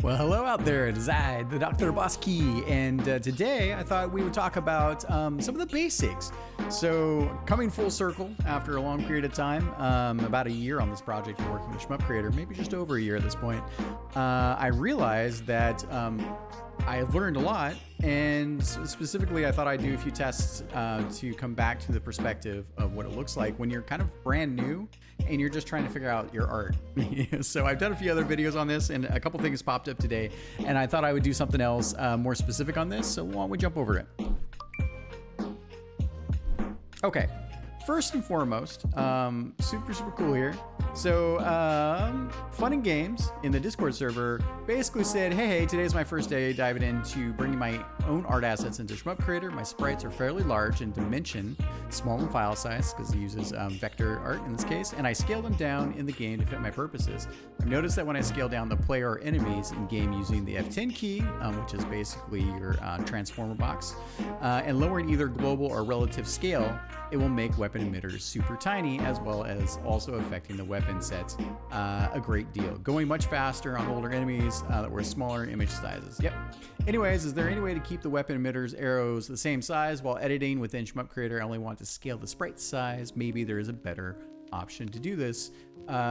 Well, hello out there. It is I, the DrBossKey, and today I thought we would talk about some of the basics. So, coming full circle after a long period of time, about a year on this project of working with Shmup Creator, maybe just over a year at this point, I realized that I learned a lot, and specifically I thought I'd do a few tests to come back to the perspective of what it looks like when you're kind of brand new and you're just trying to figure out your art. So I've done a few other videos on this, and a couple things popped up today, and I thought I would do something else more specific on this, so why don't we jump over it? Okay, first and foremost, super cool here. So, Fun and Games in the Discord server basically said, hey, today's my first day diving into bringing my own art assets into Shmup Creator. My sprites are fairly large in dimension, small in file size, because it uses vector art in this case, and I scale them down in the game to fit my purposes. I've noticed that when I scale down the player or enemies in game using the F10 key, which is basically your transformer box, and lowering either global or relative scale, it will make weapon emitters super tiny, as well as also affecting the weapon sets a great deal. Going much faster on older enemies that were smaller image sizes. Yep. Anyways, is there any way to keep the weapon emitters arrows the same size while editing within Shmup Creator? I only want to scale the sprite size. Maybe there is a better option to do this.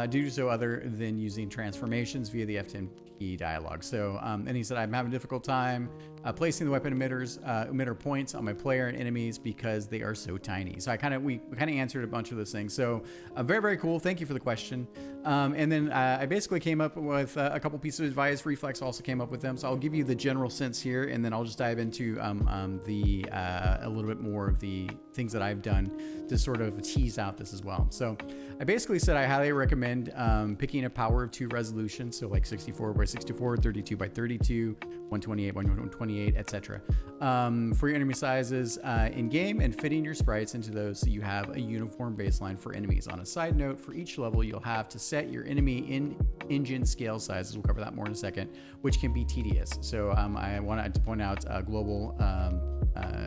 Do so other than using transformations via the F10 key dialog. So, and he said, I'm having a difficult time placing the weapon emitter points on my player and enemies because they are so tiny. So we kind of answered a bunch of those things. So very cool. Thank you for the question. And then I basically came up with a couple pieces of advice. Reflex also came up with them. So I'll give you the general sense here, and then I'll just dive into a little bit more of the things that I've done to sort of tease out this as well. So I basically said I highly recommend picking a power of 2 resolution, so like 64 by 64, 32 by 32, 128 by 128, etc. For your enemy sizes in game, and fitting your sprites into those so you have a uniform baseline for enemies. On a side note, for each level you'll have to set your enemy engine scale sizes. We'll cover that more in a second, which can be tedious. So I wanted to point out global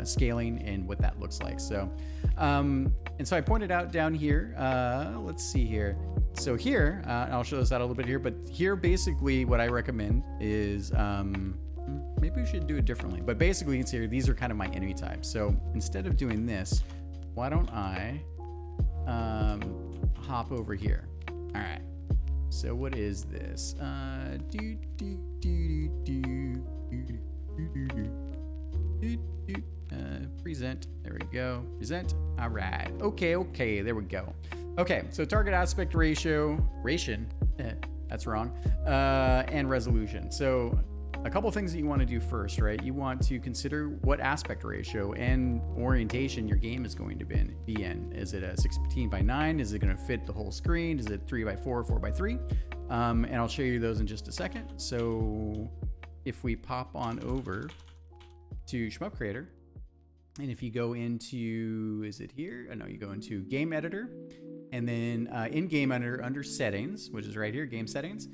scaling and what that looks like. So and so I pointed out down here, let's see here. So here, I'll show this out a little bit here, but here basically what I recommend is, maybe we should do it differently, but basically you can see here, these are kind of my enemy types. So instead of doing this, why don't I hop over here? All right, so what is this? Present, there we go, present, all right, okay, there we go. Okay, so target aspect ratio, that's wrong, and resolution. So a couple things that you want to do first, right? You want to consider what aspect ratio and orientation your game is going to be in. Is it a 16 by 9? Is it going to fit the whole screen? Is it 3 by 4, 4 by 3? And I'll show you those in just a second. So if we pop on over to Shmup Creator, and if you go into, is it here? Oh, no, you go into Game Editor, and then in Game Editor under Settings, which is right here, Game Settings,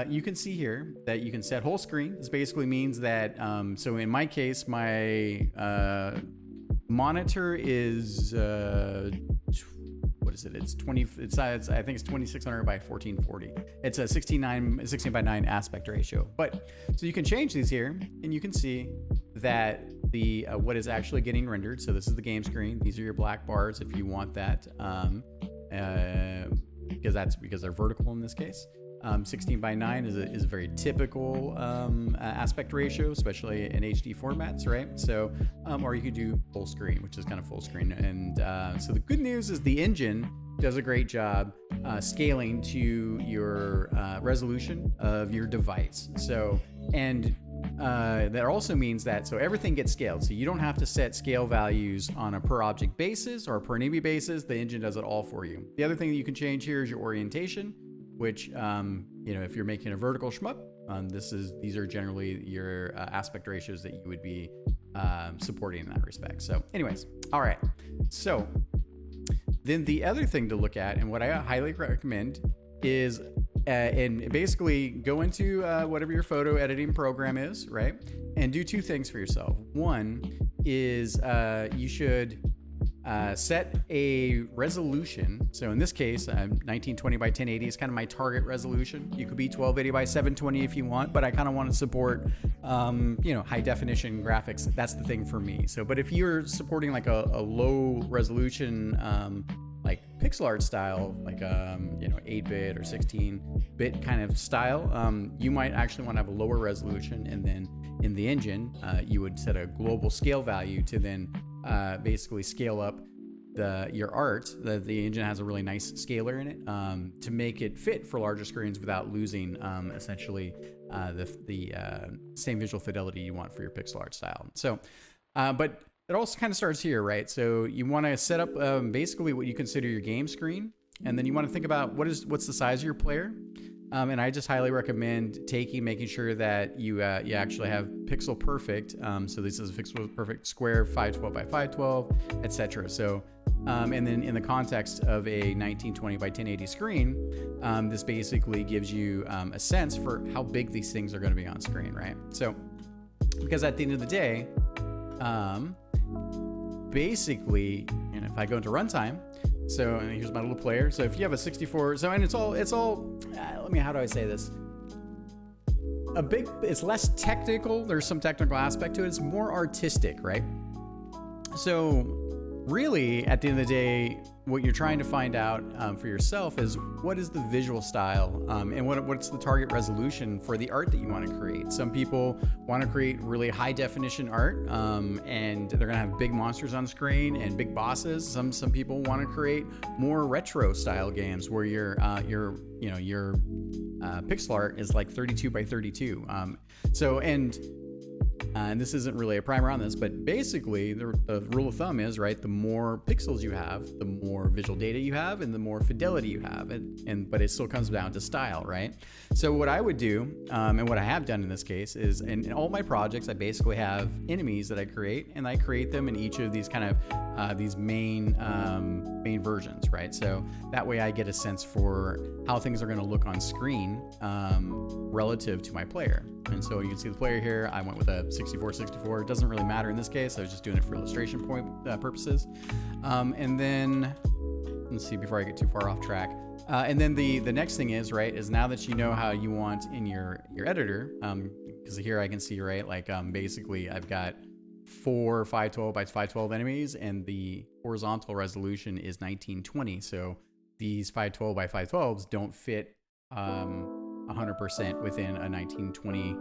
you can see here that you can set whole screen. This basically means that, so in my case, my monitor is, what is it? It's 20, I think it's 2600 by 1440. It's a 16 by 9 aspect ratio. But, so you can change these here, and you can see that the what is actually getting rendered. So this is the game screen. These are your black bars if you want that, because they're vertical in this case. 16 by 9 is a very typical aspect ratio, especially in HD formats, right? So, or you could do full screen, which is kind of full screen. And so the good news is the engine does a great job scaling to your resolution of your device. So, and that also means that, so everything gets scaled. So you don't have to set scale values on a per object basis or a per enemy basis. The engine does it all for you. The other thing that you can change here is your orientation, which, if you're making a vertical shmup, these are generally your aspect ratios that you would be supporting in that respect. So anyways, all right. So then the other thing to look at, and what I highly recommend, is and basically go into whatever your photo editing program is, right? And do 2 things for yourself. One is you should set a resolution. So in this case, 1920 by 1080 is kind of my target resolution. You could be 1280 by 720 if you want, but I kind of want to support, high definition graphics. That's the thing for me. So, but if you're supporting like a low resolution, like pixel art style, like 8-bit or 16-bit kind of style, you might actually want to have a lower resolution, and then in the engine, you would set a global scale value to then basically scale up your art. The engine has a really nice scaler in it to make it fit for larger screens without losing essentially the same visual fidelity you want for your pixel art style. So, but it also kind of starts here, right? So you want to set up basically what you consider your game screen, and then you want to think about what's the size of your player. And I just highly recommend making sure that you actually have pixel perfect. So this is a pixel perfect square, 512 by 512, etc. So, and then in the context of a 1920 by 1080 screen, this basically gives you a sense for how big these things are going to be on screen, right? So, because at the end of the day, basically, and if I go into runtime, so and here's my little player. So if you have a 64, so and it's all. How do I say this? It's less technical. There's some technical aspect to it. It's more artistic, right? So really, at the end of the day, what you're trying to find out for yourself is what is the visual style and what's the target resolution for the art that you want to create. Some people want to create really high definition art and they're gonna have big monsters on screen and big bosses. Some people want to create more retro style games where your pixel art is like 32 by 32. And this isn't really a primer on this, but basically the rule of thumb is, right, the more pixels you have, the more visual data you have, and the more fidelity you have. But it still comes down to style, right? So what I would do, and what I have done in this case is, in all my projects, I basically have enemies that I create, and I create them in each of these kind of these main versions, right? So that way I get a sense for how things are going to look on screen relative to my player. And so you can see the player here. I went with a 64. It doesn't really matter in this case. I was just doing it for illustration purposes. And then let's see, before I get too far off track. And then the next thing is, right, is now that you know how you want in your editor, because here I can see, right, like basically I've got 4 512 by 512 enemies, and the horizontal resolution is 1920. So these 512 by 512s don't fit 100% within a 1920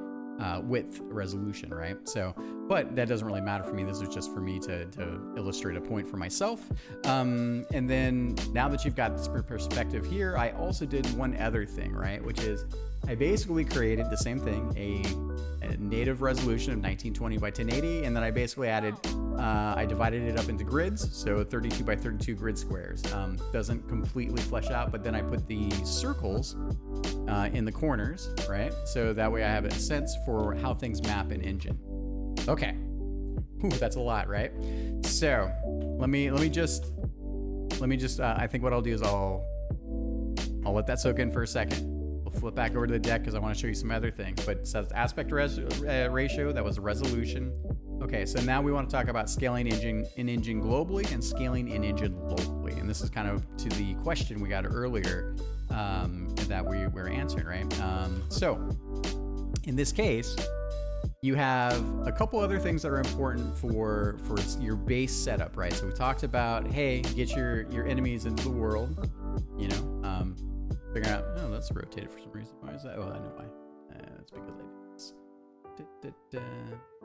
width resolution, right? So, but that doesn't really matter for me. This is just for me to illustrate a point for myself. And then now that you've got this perspective here, I also did one other thing, right? Which is I basically created the same thing, a native resolution of 1920 by 1080, and then I basically added, I divided it up into grids, so 32 by 32 grid squares. Doesn't completely flesh out, but then I put the circles in the corners, right? So that way I have a sense for how things map in engine. Okay, ooh, that's a lot, right? So let me just. I think what I'll do is I'll let that soak in for a second. We'll flip back over to the deck because I want to show you some other things. But so that's aspect ratio. That was the resolution. Okay, so now we want to talk about scaling in engine globally and scaling in engine locally. And this is kind of to the question we got earlier that we were answering, right? So in this case, you have a couple other things that are important for your base setup, right? So we talked about, hey, get your enemies into the world, figure out, oh, that's rotated for some reason. Why is that? Oh, I know why. That's because I did this.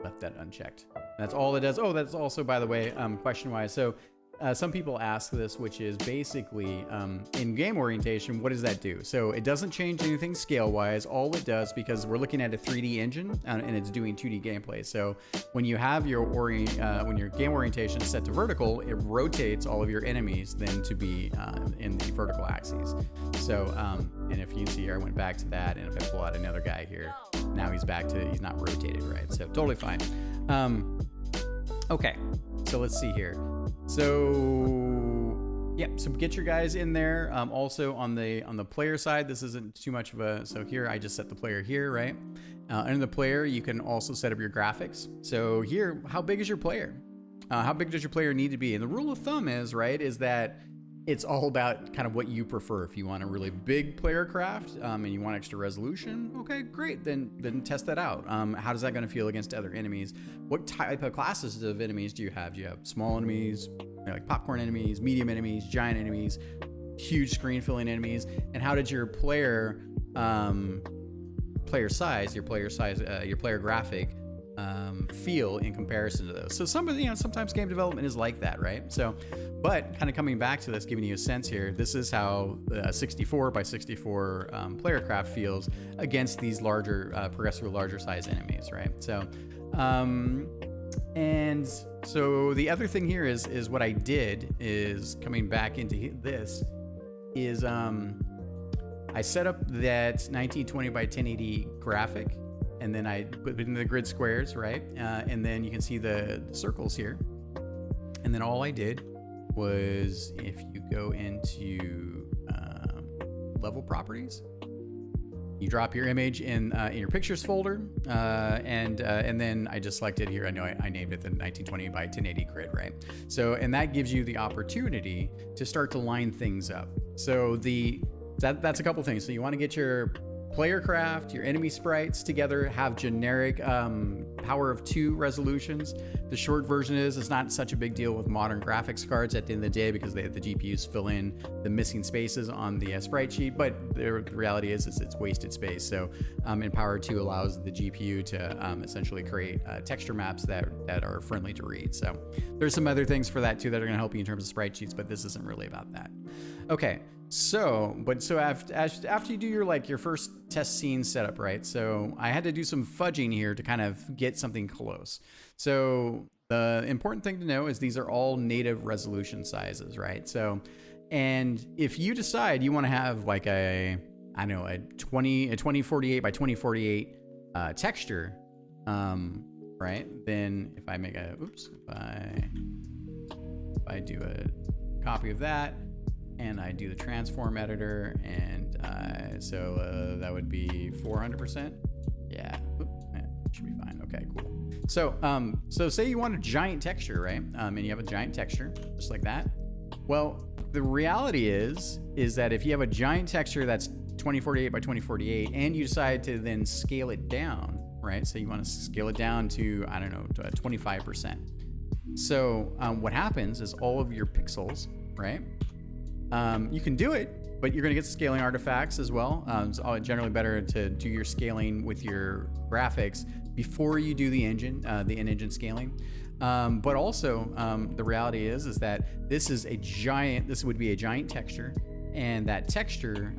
Left that unchecked. That's all it does. Oh, that's also, by the way, question-wise. So some people ask this, which is basically in game orientation, what does that do? So it doesn't change anything scale-wise. All it does, because we're looking at a 3D engine and it's doing 2D gameplay. So when you have when your game orientation is set to vertical, it rotates all of your enemies then to be in the vertical axes. So and if you see here, I went back to that, and if I pull out another guy here, now he's not rotated, right? So totally fine. Okay, so let's see here. So yeah, so get your guys in there. Also on the player side, this isn't too much of a, so here I just set the player here, right? Under the player, you can also set up your graphics. So here, how big is your player? How big does your player need to be? And the rule of thumb is, right, is that it's all about kind of what you prefer. If you want a really big player craft and you want extra resolution, okay, great. Then test that out. How does that going to feel against other enemies? What type of classes of enemies do you have? Do you have small enemies, like popcorn enemies, medium enemies, giant enemies, huge screen filling enemies? And how did your player size, your player graphic feel in comparison to those? So sometimes game development is like that, right? So, but kind of coming back to this, giving you a sense here, this is how 64 by 64 player craft feels against these larger, progressively larger size enemies, right? So, and so the other thing here is what I did is coming back into this is I set up that 1920 by 1080 graphic, and then I put it in the grid squares, right? And then you can see the circles here. And then all I did was, if you go into level properties, you drop your image in your pictures folder, and then I just selected here. I know I named it the 1920 by 1080 grid, right? So, and that gives you the opportunity to start to line things up. So that's a couple things. So you want to get your player craft, your enemy sprites together, have generic power of 2 resolutions. The short version is it's not such a big deal with modern graphics cards at the end of the day, because the GPUs fill in the missing spaces on the sprite sheet, but the reality is it's wasted space. So and power 2 allows the GPU to essentially create texture maps that are friendly to read. So there's some other things for that too that are going to help you in terms of sprite sheets, but this isn't really about that. Okay. So after you do your first test scene setup, right? So I had to do some fudging here to kind of get something close. So the important thing to know is these are all native resolution sizes, right? So, and if you decide you want to have like a 2048 by 2048 texture, right? Then if I make if I do a copy of that, and I do the transform editor, and so that would be 400%. Yeah, should be fine. Okay, cool. So say you want a giant texture, right? And you have a giant texture just like that. Well, the reality is that if you have a giant texture that's 2048 by 2048, and you decide to then scale it down, right? So you want to scale it down to, I don't know, to 25%. So what happens is all of your pixels, right? You can do it, but you're going to get scaling artifacts as well. It's generally better to do your scaling with your graphics before you do the in-engine scaling. But also, the reality is that this would be a giant texture, and that texture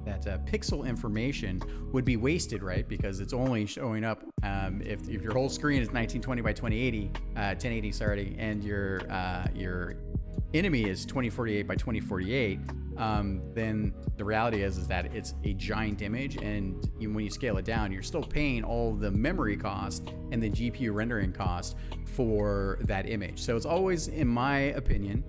that pixel information would be wasted, right? Because it's only showing up if your whole screen is 1920 by 1080, sorry, and your enemy is 2048 by 2048. Then the reality is that it's a giant image, and when you scale it down, you're still paying all the memory cost and the GPU rendering cost for that image. So it's always, in my opinion,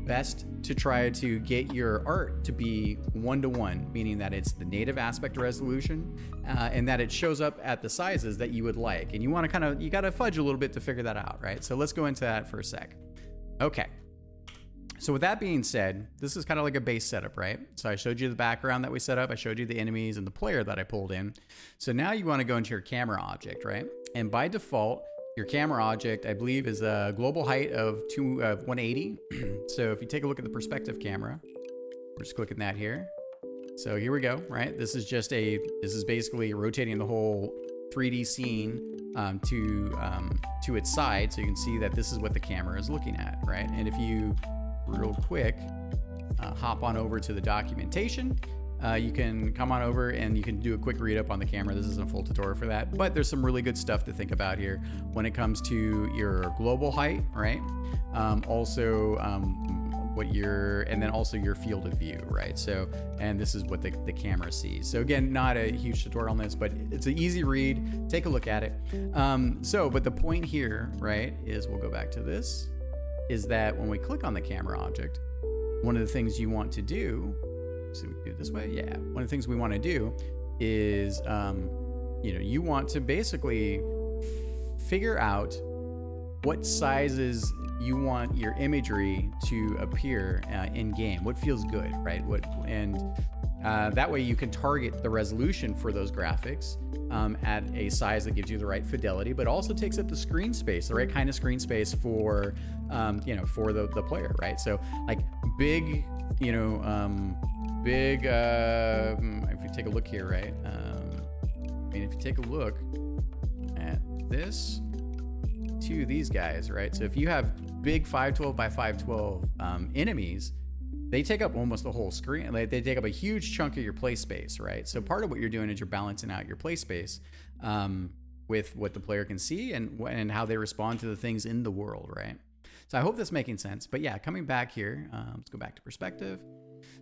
best to try to get your art to be 1-to-1, meaning that it's the native aspect resolution and that it shows up at the sizes that you would like. And you want to you got to fudge a little bit to figure that out, right? So let's go into that for a sec. Okay. So with that being said, this is kind of like a base setup, right? So I showed you the background that we set up. I showed you the enemies and the player that I pulled in. So now you want to go into your camera object, right? And by default, your camera object, I believe, is a global height of 180. So if you take a look at the perspective camera, we're just clicking that here. So here we go, right? This is basically rotating the whole 3D scene to its side, so you can see that this is what the camera is looking at, right? And if you real quick hop on over to the documentation, you can come on over and you can do a quick read up on the camera. This isn't a full tutorial for that, but there's some really good stuff to think about here when it comes to your global height, right? Also and then also your field of view, right? So, and this is what the camera sees. So again, not a huge tutorial on this, but it's an easy read. Take a look at it. But the point here, right, is we'll go back to this, is that when we click on the camera object, one of the things you want to do, so we can do it this way. Yeah. One of the things we want to do is, you want to basically figure out what sizes you want your imagery to appear in game. What feels good, right? That way you can target the resolution for those graphics at a size that gives you the right fidelity, but also takes up the screen space, the right kind of screen space for, for the player, right? So like big, if you take a look here, right? If you take a look at this to these guys, right? So if you have big 512 by 512 enemies, they take up almost the whole screen. They take up a huge chunk of your play space, right? So part of what you're doing is you're balancing out your play space with what the player can see and how they respond to the things in the world, right? So I hope that's making sense. But yeah, coming back here, let's go back to perspective.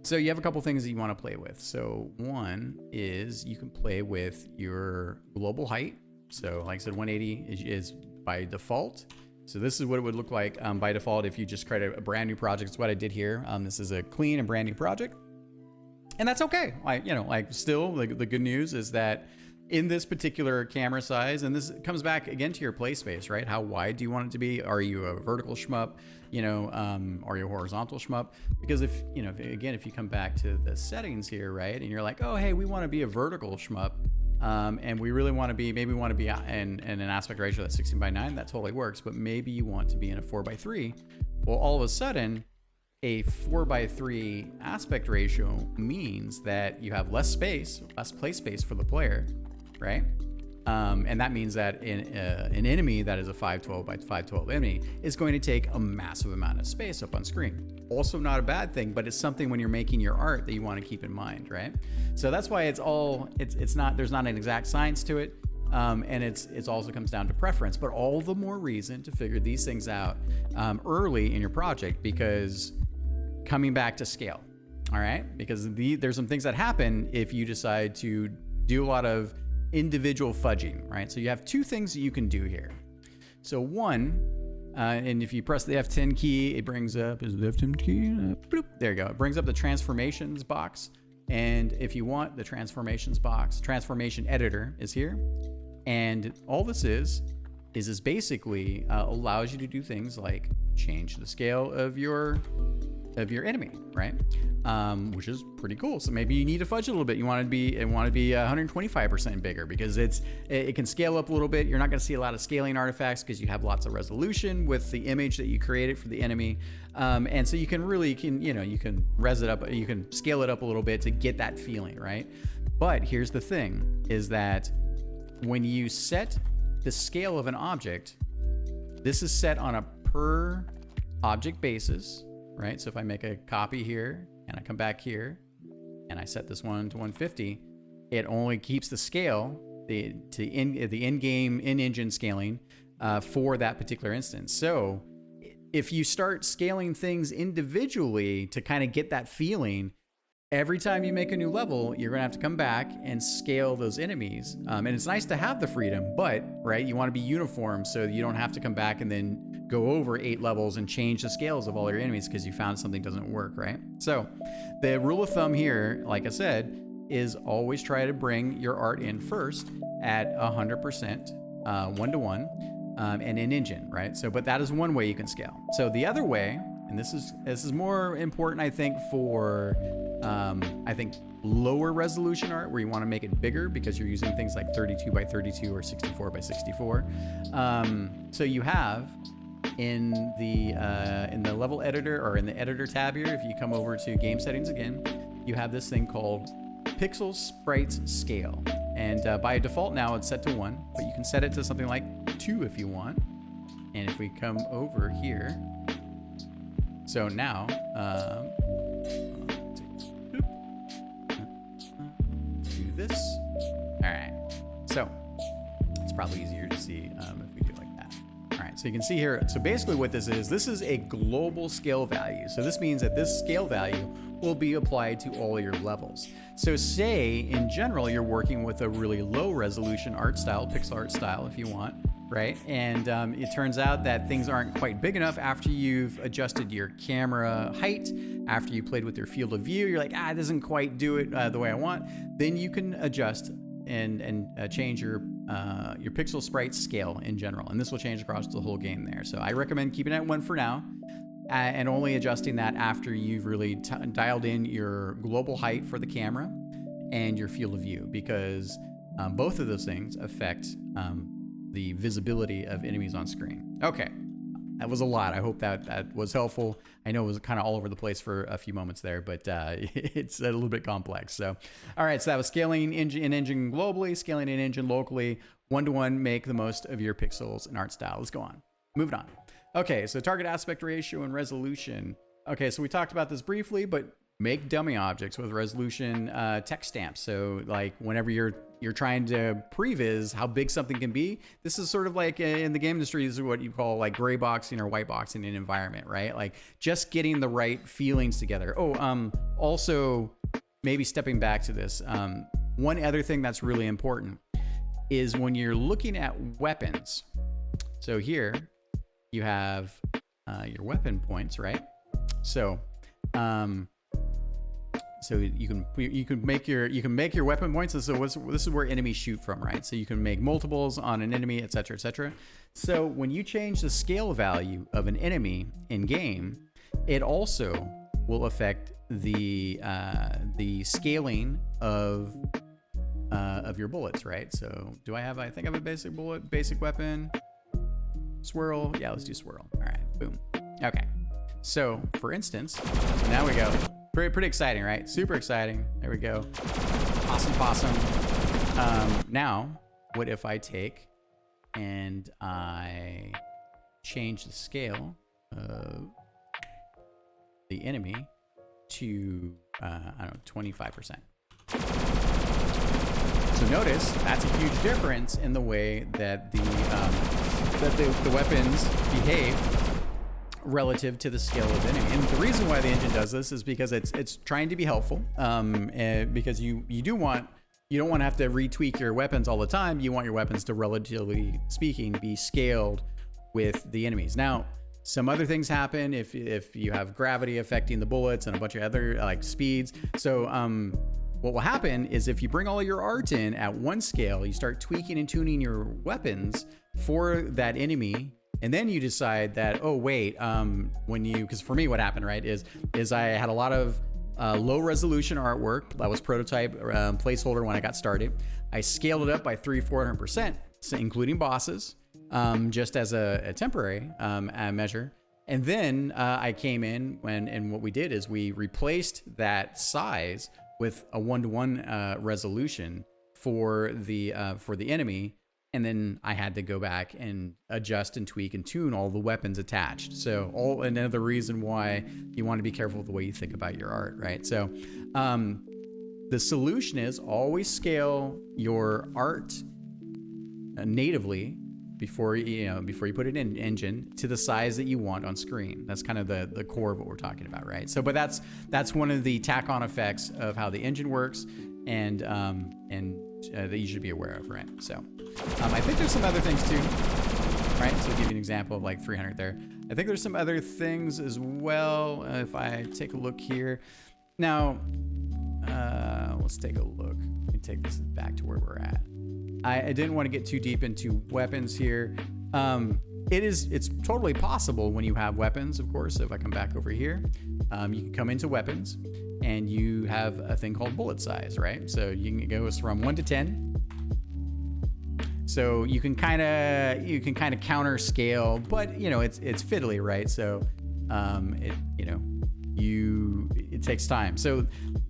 So you have a couple things that you want to play with. So one is you can play with your global height. So like I said, 180 is by default. So this is what it would look like by default if you just create a brand new project. It's what I did here. This is a clean and brand new project, and that's okay. Still, the good news is that in this particular camera size, and this comes back again to your play space, right? How wide do you want it to be? Are you a vertical shmup? Are you a horizontal shmup? Because if you come back to the settings here, right, and you're like, oh, hey, we want to be a vertical shmup. And we really want to be, maybe want to be in an aspect ratio that's 16:9, that totally works, but maybe you want to be in a 4:3. Well, all of a sudden, a 4:3 aspect ratio means that you have less play space for the player, right? And that means that an enemy that is a 512 by 512 enemy is going to take a massive amount of space up on screen. Also not a bad thing, but it's something when you're making your art that you want to keep in mind, right? So that's why there's not an exact science to it. And it's also comes down to preference, but all the more reason to figure these things out early in your project, because coming back to scale, all right? Because there's some things that happen if you decide to do a lot of individual fudging, right? So you have two things that you can do here. So one, and if you press the F10 key, it brings up, is it the F10 key? Bloop, there you go. It brings up the transformations box. And if you want the transformations box, transformation editor is here. And all this is basically allows you to do things like change the scale of your enemy, right? Which is pretty cool. So maybe you need to fudge a little bit. You want to be 125% bigger because it can scale up a little bit. You're not going to see a lot of scaling artifacts because you have lots of resolution with the image that you created for the enemy. And so you can res it up, you can scale it up a little bit to get that feeling, right? But here's the thing is that when you set the scale of an object, this is set on a per object basis, right? So if I make a copy here and I come back here and I set this one to 150, it only keeps the scale, the in-game, in-engine scaling for that particular instance. So if you start scaling things individually to kind of get that feeling, every time you make a new level, you're gonna have to come back and scale those enemies. And it's nice to have the freedom, but right, you want to be uniform so you don't have to come back and then go over 8 levels and change the scales of all your enemies because you found something doesn't work, right? So the rule of thumb here, like I said, is always try to bring your art in first at 100%, 1-to-1, and in engine, right? So, but that is one way you can scale. So the other way, and this is more important, I think, for lower resolution art where you want to make it bigger because you're using things like 32 by 32 or 64 by 64. So you have in the level editor or in the editor tab here, if you come over to game settings again, you have this thing called Pixel Sprites Scale. And by default now it's set to 1, but you can set it to something like 2 if you want. And if we come over here, so now, do this. All right. So it's probably easier to see if we do like that. All right. So you can see here. So basically what this is a global scale value. So this means that this scale value will be applied to all your levels. So say in general, you're working with a really low resolution art style, pixel art style, if you want. Right? And it turns out that things aren't quite big enough after you've adjusted your camera height, after you played with your field of view, you're like, it doesn't quite do it the way I want. Then you can adjust and change your your pixel sprite scale in general, and this will change across the whole game there. So I recommend keeping it at 1 for now, and only adjusting that after you've really dialed in your global height for the camera and your field of view, because both of those things affect the visibility of enemies on screen. Okay, that was a lot. I hope that was helpful. I know it was kind of all over the place for a few moments there, but it's a little bit complex. So, all right, so that was scaling an engine globally, scaling an engine locally, 1-to-1, make the most of your pixels and art style. Let's go on. Moving on. Okay, so target aspect ratio and resolution. Okay, so we talked about this briefly, but make dummy objects with resolution text stamps. So like whenever you're trying to previs how big something can be, this is sort of like in the game industry, this is what you call like gray boxing or white boxing an environment, right? Like just getting the right feelings together. Oh, also maybe stepping back to this, one other thing that's really important is when you're looking at weapons. So here you have your weapon points, right? So so you can make your weapon points. And so this is where enemies shoot from, right? So you can make multiples on an enemy, etc., etc. So when you change the scale value of an enemy in game, it also will affect the scaling of your bullets, right? So do I have? I think I have a basic bullet, basic weapon, swirl. Yeah, let's do swirl. All right, boom. Okay. So for instance, now we go. Pretty exciting, right? Super exciting. There we go. Awesome. Now, what if I take and I change the scale of the enemy to, I don't know, 25%. So notice that's a huge difference in the way that the weapons behave relative to the scale of the enemy. And the reason why the engine does this is because it's trying to be helpful, because you don't want to have to retweak your weapons all the time. You want your weapons to, relatively speaking, be scaled with the enemies. Now, some other things happen if you have gravity affecting the bullets and a bunch of other like speeds. So what will happen is if you bring all your art in at one scale, you start tweaking and tuning your weapons for that enemy. And then you decide that, oh wait, because for me what happened, right, is I had a lot of low resolution artwork that was prototype placeholder when I got started. I scaled it up by 300-400%, so including bosses, just as a temporary measure. And then I came in and what we did is we replaced that size with a 1-to-1 resolution for the enemy. And then I had to go back and adjust and tweak and tune all the weapons attached. So another reason why you want to be careful with the way you think about your art, right? So the solution is always scale your art natively before you put it in engine to the size that you want on screen. That's kind of the core of what we're talking about, right? So, but that's one of the tack-on effects of how the engine works, and that you should be aware of, right? So. I think there's some other things too, right? So I'll give you an example of like 300 there. I think there's some other things as well. If I take a look here. Now, let's take a look. Let me take this back to where we're at. I didn't want to get too deep into weapons here. It's totally possible when you have weapons, of course. If I come back over here, you can come into weapons and you have a thing called bullet size, right? So you can go from 1 to 10. So you can kind of counter scale, but it's fiddly, right? So it takes time. So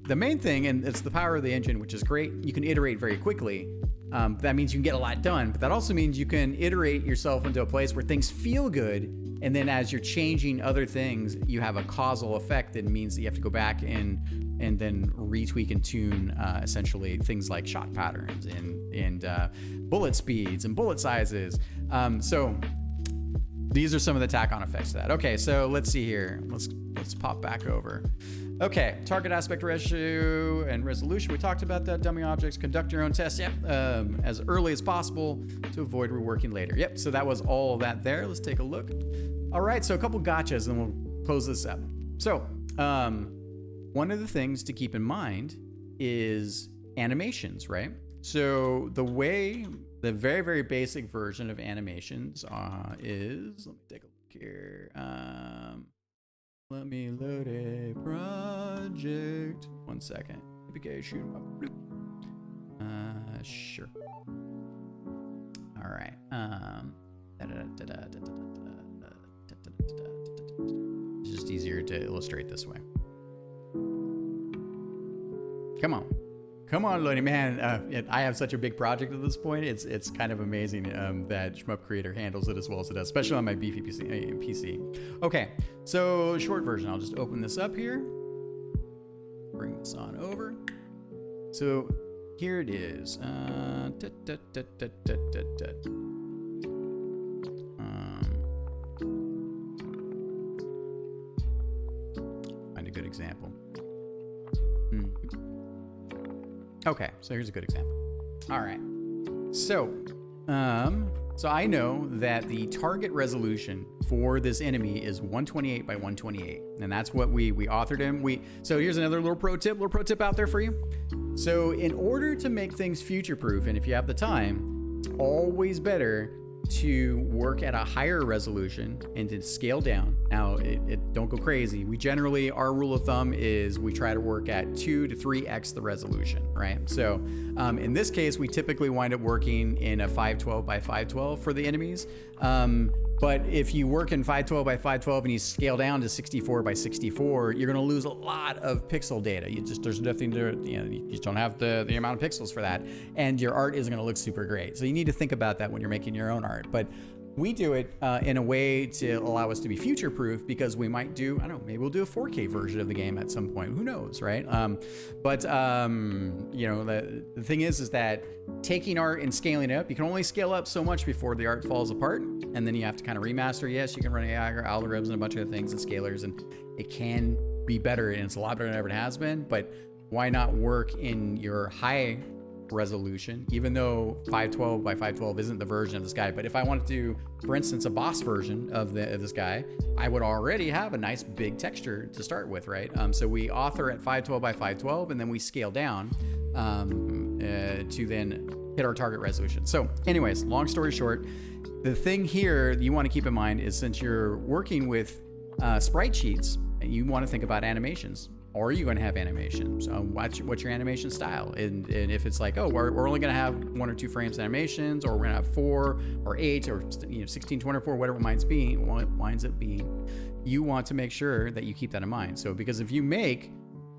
the main thing, and it's the power of the engine, which is great. You can iterate very quickly. That means you can get a lot done, but that also means you can iterate yourself into a place where things feel good. And then as you're changing other things, you have a causal effect that means that you have to go back and then retweak and tune essentially things like shot patterns and bullet speeds and bullet sizes. So these are some of the tack-on effects to that. Okay, so let's see here. Let's pop back over. Okay, target aspect ratio and resolution. We talked about that. Dummy objects, conduct your own tests. Yep, as early as possible to avoid reworking later. Yep, so that was all that there. Let's take a look. All right, so a couple gotchas and we'll close this up. So one of the things to keep in mind is animations, right? So the very, very basic version of animations is, let me take a look here. Let me load a project. 1 second. APK shoot 'em up. Sure. All right. It's just easier to illustrate this way. Come on. Come on, Looney, man. I have such a big project at this point. It's kind of amazing that Shmup Creator handles it as well as it does, especially on my beefy PC. Okay, so short version. I'll just open this up here. Bring this on over. So here it is. Find a good example. Okay, so here's a good example. All right, so I know that the target resolution for this enemy is 128 by 128, and that's what we authored him. So here's another little pro tip out there for you. So in order to make things future-proof, and if you have the time, it's always better to work at a higher resolution and to scale down. Now, don't go crazy. Our rule of thumb is we try to work at 2 to 3x the resolution, right? So in this case, we typically wind up working in a 512 by 512 for the enemies. But if you work in 512 by 512 and you scale down to 64 by 64, you're going to lose a lot of pixel data. There's nothing to, you just don't have the amount of pixels for that, and your art isn't going to look super great. So you need to think about that when you're making your own art. But we do it in a way to allow us to be future-proof, because we might do, I don't know, maybe we'll do a 4K version of the game at some point. Who knows, right? The thing is that taking art and scaling it up, you can only scale up so much before the art falls apart, and then you have to kind of remaster. Yes, you can run AI algorithms and a bunch of things and scalars, and it can be better, and it's a lot better than it ever has been. But why not work in your high resolution, even though 512 by 512 isn't the version of this guy? But if I wanted to do, for instance, a boss version of this guy, I would already have a nice big texture to start with, right? So we author at 512 by 512, and then we scale down to then hit our target resolution. So anyways, long story short, the thing here you want to keep in mind is, since you're working with sprite sheets, you want to think about animations. Or are you going to have animations? What's your animation style? And if it's like, oh, we're only going to have 1 or 2 frames animations, or we're going to have 4 or 8 or 16, 24, whatever it winds up being, you want to make sure that you keep that in mind. So because if you make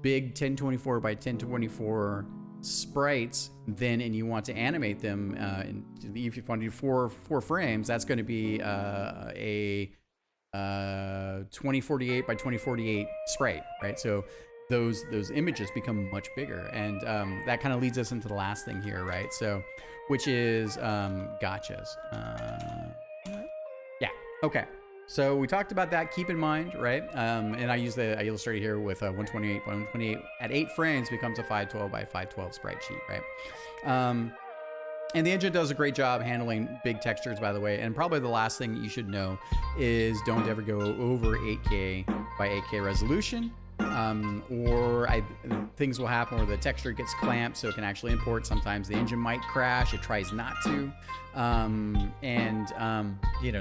big 1024 by 1024 sprites, and you want to animate them, if you want to do 4 frames, that's going to be a 2048 by 2048 sprite, right? So those images become much bigger, and that kind of leads us into the last thing here, right? So, which is gotchas. Yeah. Okay. So we talked about that. Keep in mind, right? And I illustrated here with 128 by 128 at 8 frames becomes a 512 by 512 sprite sheet, right? And the engine does a great job handling big textures, by the way. And probably the last thing you should know is don't ever go over 8K by 8K resolution. Things will happen where the texture gets clamped, so it can actually import. Sometimes the engine might crash. It tries not to.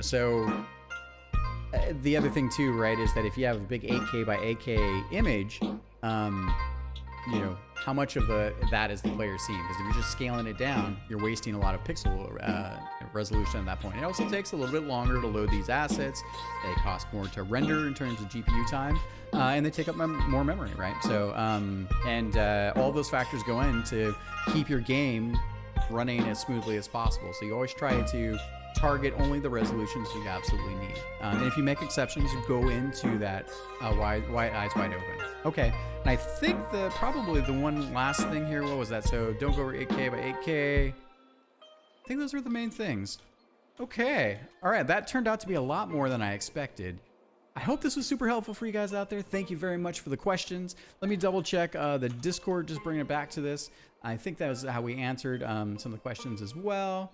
So the other thing too, right, is that if you have a big 8K by 8K image, how much of that is the player seeing? Because if you're just scaling it down, you're wasting a lot of pixel resolution at that point. It also takes a little bit longer to load these assets. They cost more to render in terms of GPU time, and they take up more memory, right? So, all those factors go in to keep your game running as smoothly as possible. So you always try to target only the resolutions you absolutely need. And if you make exceptions, go into that eyes wide open. Okay, and I think probably the one last thing here, what was that? So don't go over 8K by 8K. I think those were the main things. Okay, all right, that turned out to be a lot more than I expected. I hope this was super helpful for you guys out there. Thank you very much for the questions. Let me double check the Discord, just bringing it back to this. I think that was how we answered some of the questions as well.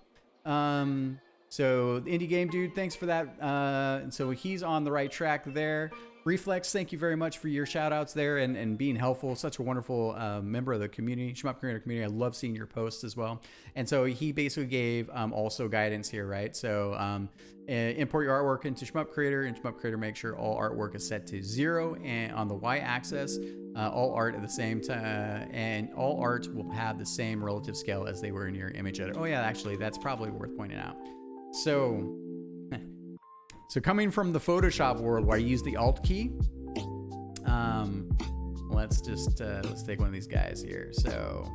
So Indie Game Dude, thanks for that. And so he's on the right track there. Reflex, thank you very much for your shout outs there and being helpful. Such a wonderful member of the community, Shmup Creator community. I love seeing your posts as well. And so he basically gave also guidance here, right? So import your artwork into Shmup Creator. In Shmup Creator, make sure all artwork is set to 0 and on the y-axis. All art at the same time, and all art will have the same relative scale as they were in your image editor. Oh yeah, actually, that's probably worth pointing out. So coming from the Photoshop world where I use the Alt key, let's take one of these guys here. So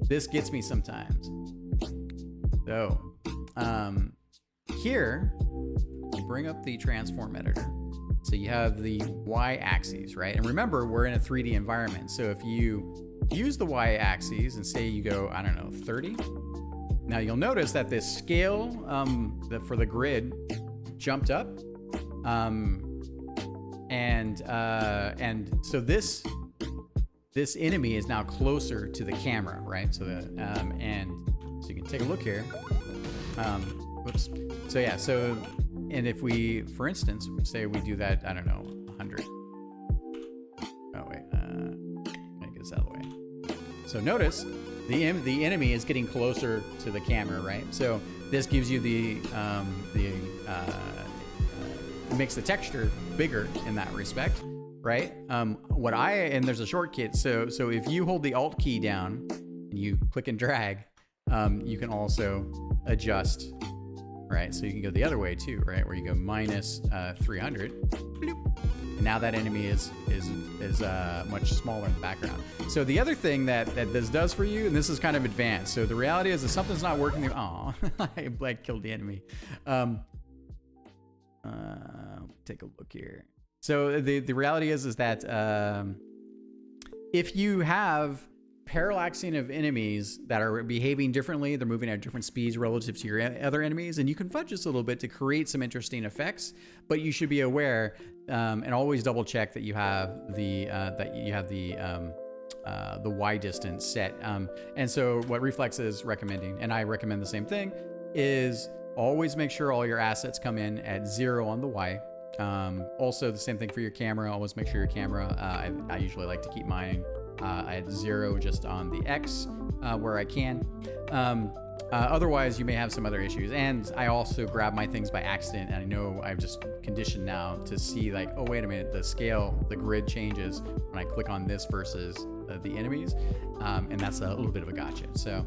this gets me sometimes. So here, bring up the transform editor. So you have the y-axis, right? And remember, we're in a 3D environment. So if you use the y-axis and say you go, I don't know, 30. Now you'll notice that this scale for the grid jumped up. And so this enemy is now closer to the camera, right? So so you can take a look here. Whoops. So yeah, and if we, for instance, say we do that, I don't know, 100. Oh wait, I get this out of the way. So notice the enemy is getting closer to the camera, right? So this gives you makes the texture bigger in that respect, right? And there's a shortcut. So if you hold the Alt key down and you click and drag, you can also adjust, right? So you can go the other way too, right? Where you go minus 300, bloop, and now that enemy is much smaller in the background. So the other thing that this does for you, and this is kind of advanced. So the reality is, if something's not working, I killed the enemy. Take a look here. So the reality is that if you have parallaxing of enemies that are behaving differently, they're moving at different speeds relative to your other enemies, and you can fudge this a little bit to create some interesting effects. But you should be aware and always double check that you have the Y distance set. And so what Reflex is recommending, and I recommend the same thing, is always make sure all your assets come in at 0 on the Y. Also the same thing for your camera. Always make sure your camera, I usually like to keep mine at 0 just on the X where I can. Otherwise you may have some other issues. And I also grab my things by accident, and I know I've just conditioned now to see like, oh wait a minute, the scale, the grid changes when I click on this versus the enemies, and that's a little bit of a gotcha. So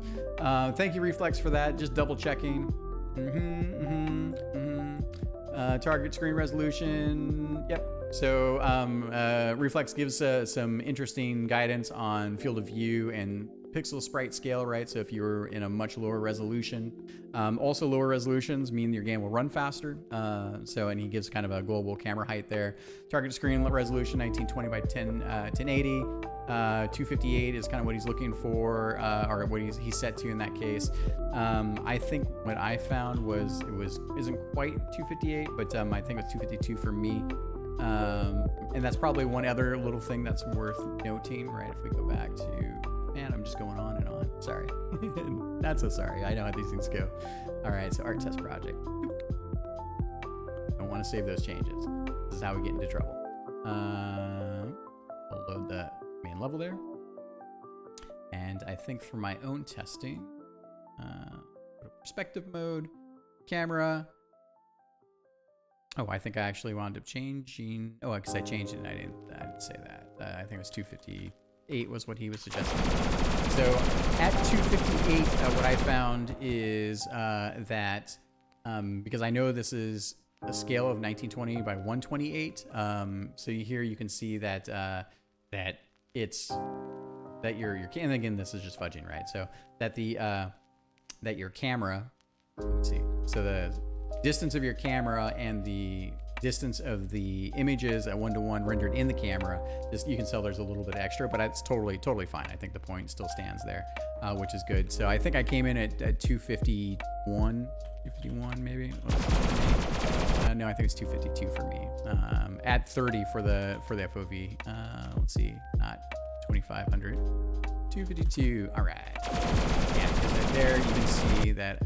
thank you, Reflex, for that. Just double checking. Target screen resolution. Yep. So Reflex gives some interesting guidance on field of view and pixel sprite scale, right? So if you're in a much lower resolution, also lower resolutions mean your game will run faster. And he gives kind of a global camera height there. Target screen resolution 1920 by 1080. 258 is kind of what he's looking for, or what he's set to in that case. I think what I found isn't quite 258, but I think it's 252 for me. And that's probably one other little thing that's worth noting, right? If we go back to, man, I'm just going on and on. Sorry. Not so sorry. I know how these things go. All right, so art test project. Don't want to save those changes. This is how we get into trouble. I'll load the main level there. And I think for my own testing, perspective mode, camera. Oh, I think I actually wound up changing. Oh, because I changed it and I didn't say that. I think it was 258 was what he was suggesting. So at 258, what I found is that because I know this is a scale of 1920 by 128. So here you can see that your and again, this is just fudging, right? So that that your camera, let's see. So the distance of your camera and the distance of the images at 1:1 rendered in the camera, you can tell there's a little bit extra, but it's totally fine. I think the point still stands there, which is good. So I think I came in at 251 maybe. No, I think it's 252 for me. At 30 for the FOV. Let's see, not 2500. 252. All right. Yeah, there you can see that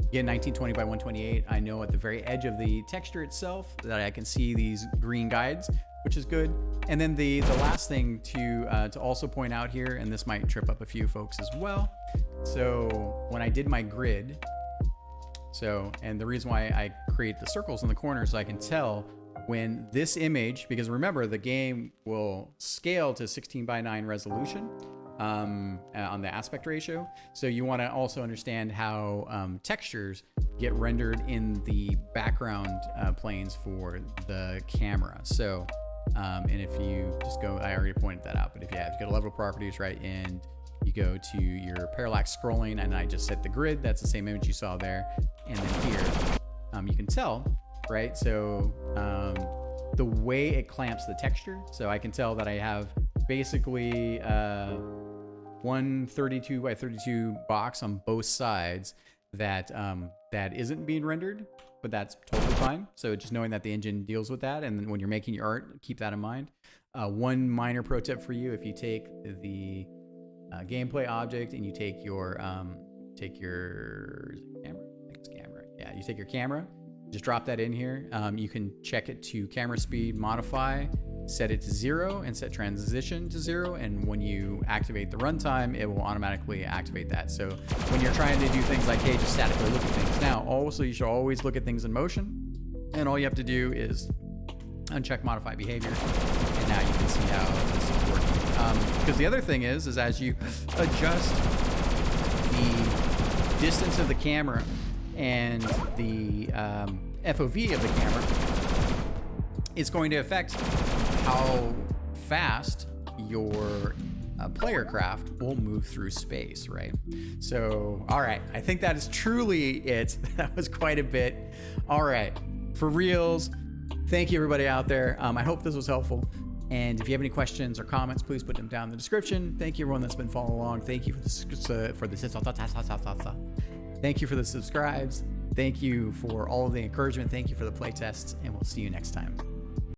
Again, 1920 by 128. I know at the very edge of the texture itself that I can see these green guides, which is good. And then the last thing to also point out here, and this might trip up a few folks as well. So when I did my grid, and the reason why I create the circles in the corners, so I can tell when this image, because remember the game will scale to 16 by 9 resolution on the aspect ratio. So you want to also understand how textures get rendered in the background planes for the camera. So, and if you just go, I already pointed that out, but if you go to level properties, right, and you go to your parallax scrolling, and I just set the grid, that's the same image you saw there. And then here, you can tell, right? So the way it clamps the texture, so I can tell that I have basically 132 by 32 box on both sides that that isn't being rendered, but that's totally fine. So just knowing that the engine deals with that, and then when you're making your art, keep that in mind. One minor pro tip for you: if you take the gameplay object and you take your camera, I think it's camera. Yeah, you take your camera, just drop that in here. You can check it to camera speed, modify, set it to 0, and set transition to 0. And when you activate the runtime, it will automatically activate that. So when you're trying to do things like, hey, just statically look at things. Now, also, you should always look at things in motion. And all you have to do is uncheck modify behavior. And now you can see how this is working. Because the other thing is as you adjust the distance of the camera and the FOV of the camera, it's going to affect how fast your player craft will move through space, right? So, all right, I think that is truly it. That was quite a bit. All right, for reals, thank you everybody out there. I hope this was helpful. And if you have any questions or comments, please put them down in the description. Thank you everyone that's been following along. Thank you for the thank you for the subscribes. Thank you for all of the encouragement. Thank you for the play tests, and we'll see you next time.